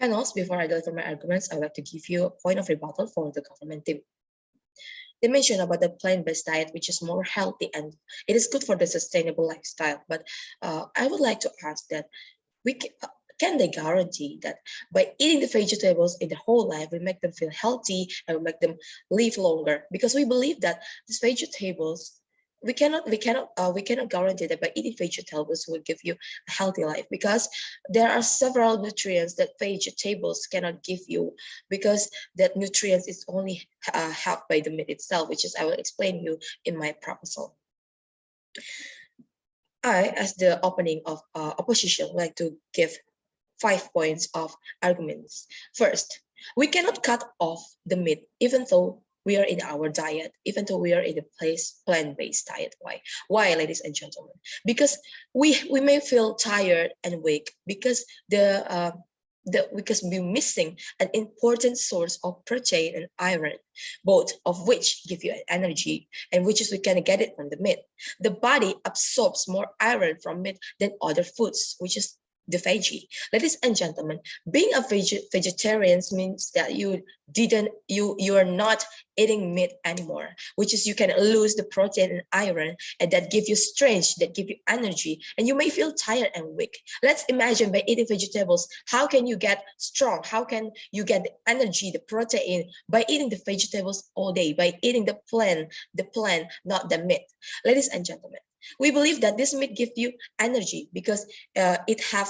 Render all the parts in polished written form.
Panels, before I deliver my arguments, I would like to give you a point of rebuttal for the government team. They mentioned about the plant-based diet, which is more healthy and it is good for the sustainable lifestyle. But I would like to ask that can they guarantee that by eating the vegetables in the whole life, we make them feel healthy and we make them live longer? Because we believe that these vegetables, we cannot guarantee that by eating vegetables will give you a healthy life, because there are several nutrients that vegetables cannot give you, because that nutrients is only helped by the meat itself, which is I will explain you in my proposal. I, as the opening of opposition, would like to give 5 points of arguments. First, we cannot cut off the meat, even though we are in our diet, even though we are in a plant-based diet. Why? Why, ladies and gentlemen? Because we may feel tired and weak because because we're missing an important source of protein and iron, both of which give you energy, and which is we can get it from the meat. The body absorbs more iron from meat than other foods, which is the veggie. Ladies and gentlemen, being a vegetarian means that you are not eating meat anymore, which is you can lose the protein and iron, and that give you strength, that give you energy, and you may feel tired and weak. Let's imagine by eating vegetables, how can you get strong? How can you get the energy, the protein, by eating the vegetables all day, by eating the plant, not the meat? Ladies and gentlemen, we believe that this meat gives you energy because it have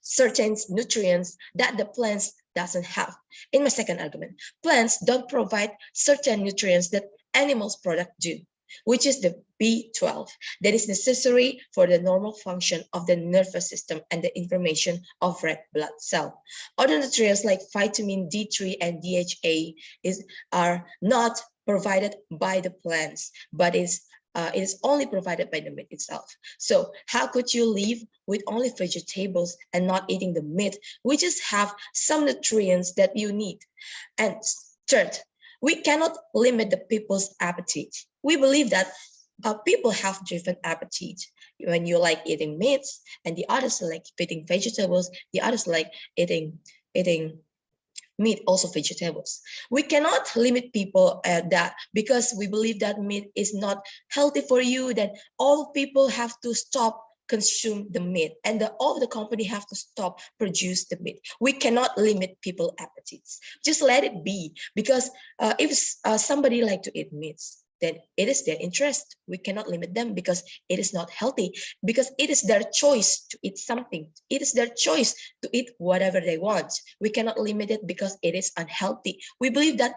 certain nutrients that the plants doesn't have. In my second argument, plants don't provide certain nutrients that animals product do, which is the B12 that is necessary for the normal function of the nervous system and the information of red blood cell. Other nutrients like vitamin D3 and DHA are not provided by the plants, but it is only provided by the meat itself. So how could you live with only vegetables and not eating the meat, which is have some nutrients that you need? And third, we cannot limit the people's appetite. We believe that people have different appetite. When you like eating meats, and the others like eating vegetables, the others like eating meat, also vegetables. We cannot limit people at that, because we believe that meat is not healthy for you, then all people have to stop consume the meat, and all the company have to stop produce the meat. We cannot limit people appetites. Just let it be, because if somebody like to eat meats, then it is their interest. We cannot limit them because it is not healthy, because it is their choice to eat something. It is their choice to eat whatever they want. We cannot limit it because it is unhealthy. We believe that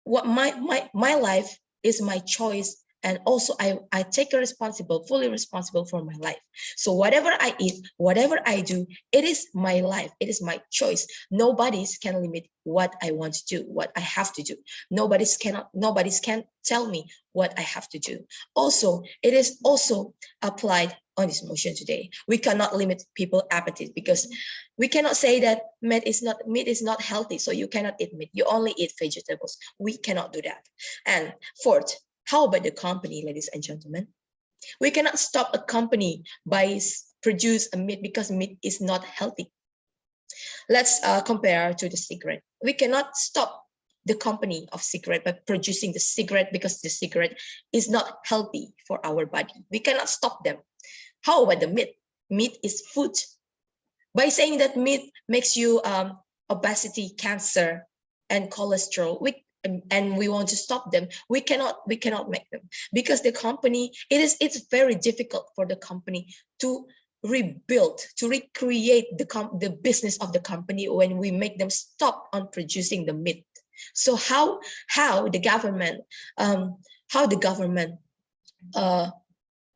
what my life is my choice, and also I take fully responsible for my life. So whatever I eat, whatever I do, it is my life, it is my choice. Nobody's can limit what I want to do, what I have to do. Nobody's can tell me what I have to do. Also, it is also applied on this motion today. We cannot limit people appetite, because we cannot say that meat is not healthy, so you cannot eat meat, you only eat vegetables. We cannot do that. And fourth, how about the company, ladies and gentlemen? We cannot stop a company by produce a meat because meat is not healthy. Let's compare to the cigarette. We cannot stop the company of cigarette by producing the cigarette because the cigarette is not healthy for our body. We cannot stop them. How about the meat? Meat is food. By saying that meat makes you obesity, cancer, and cholesterol, and we want to stop them, we cannot make them, because the company, it's very difficult for the company to rebuild, to recreate the business of the company when we make them stop on producing the meat. So how the government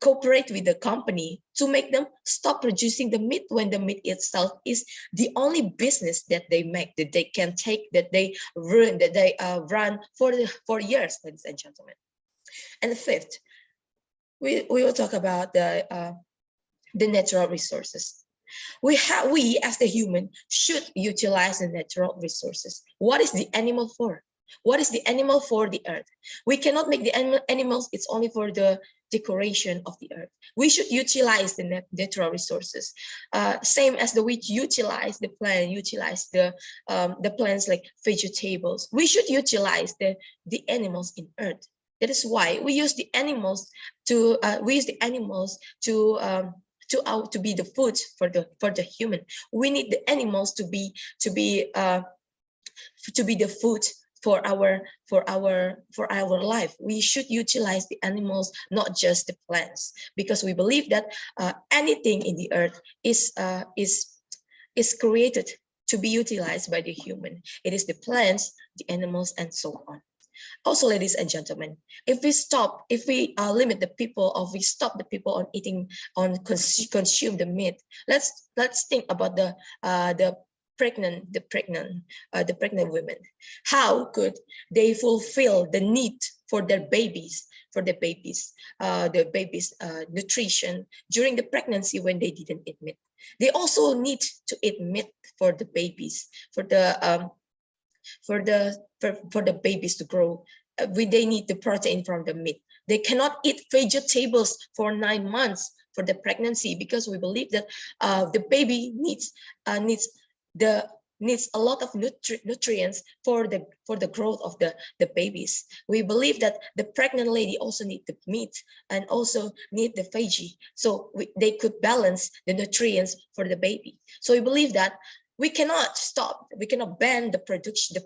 cooperate with the company to make them stop producing the meat, when the meat itself is the only business that they make, that they can take, that they run for years, ladies and gentlemen. And the fifth, we will talk about the natural resources. We as the human should utilize the natural resources. What is the animal for? What is the animal for the earth? We cannot make the animals, it's only for the decoration of the earth. We should utilize the natural resources. Same as we utilize the plant, utilize the plants like vegetables. We should utilize the animals in earth. That is why we use the animals to to be the food for the human. We need the animals to be the food for our life. We should utilize the animals, not just the plants, because we believe that anything in the earth is created to be utilized by the human. It is the plants, the animals, and so on. Also, ladies and gentlemen, if we limit the people, or we stop the people on eating, on consume the meat, let's think about the pregnant women. How could they fulfill the need for their babies, nutrition during the pregnancy when they didn't eat meat? They also need to eat meat for the babies, for the babies to grow. They need the protein from the meat. They cannot eat vegetables for 9 months for the pregnancy, because we believe that the baby needs a lot of nutrients for the growth of the babies. We believe that the pregnant lady also need the meat and also need the veggie, so they could balance the nutrients for the baby. So we believe that we cannot ban the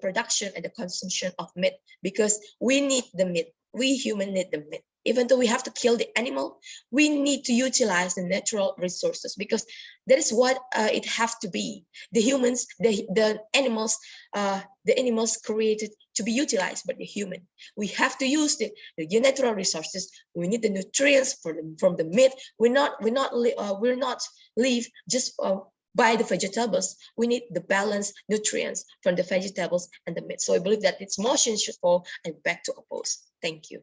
production and the consumption of meat, because we need the meat. We human need the meat. Even though we have to kill the animal, we need to utilize the natural resources, because that is what it has to be. The humans, the animals created to be utilized by the human. We have to use the natural resources. We need the nutrients from the meat. We're not live just by the vegetables. We need the balanced nutrients from the vegetables and the meat. So I believe that its motion should fall and back to oppose. Thank you.